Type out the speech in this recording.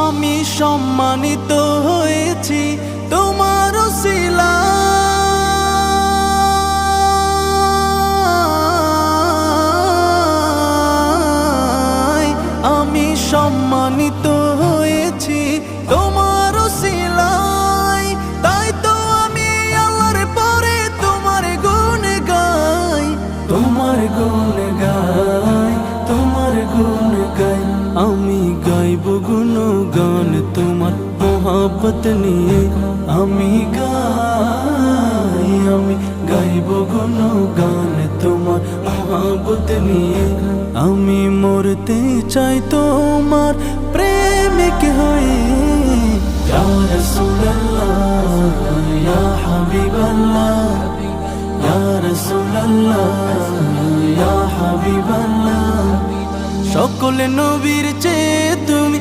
আমি সম্মানিত হয়েছি তোমার উসিলায়, আমি সম্মানিত হয়েছি তোমার উসিলায়। তাই তো আমি আল্লাহর পরে তোমার গুণ গাই, তোমার গুণ গাই, তোমার গুণ গাই। আমি গাইব গুণগান তোমার মোহাব্বত নিয়ে, আমি গাইব গুণগান তোমার মোহাব্বত নিয়ে। আমি মরতে চাই তোমার প্রেমিক হয়ে, ইয়া রাসূলুল্লাহ ইয়া হাবিবাল্লাহ, ইয়া রাসূলুল্লাহ ইয়া হাবিবাল্লাহ। সকল নবীর চেয়ে তুমি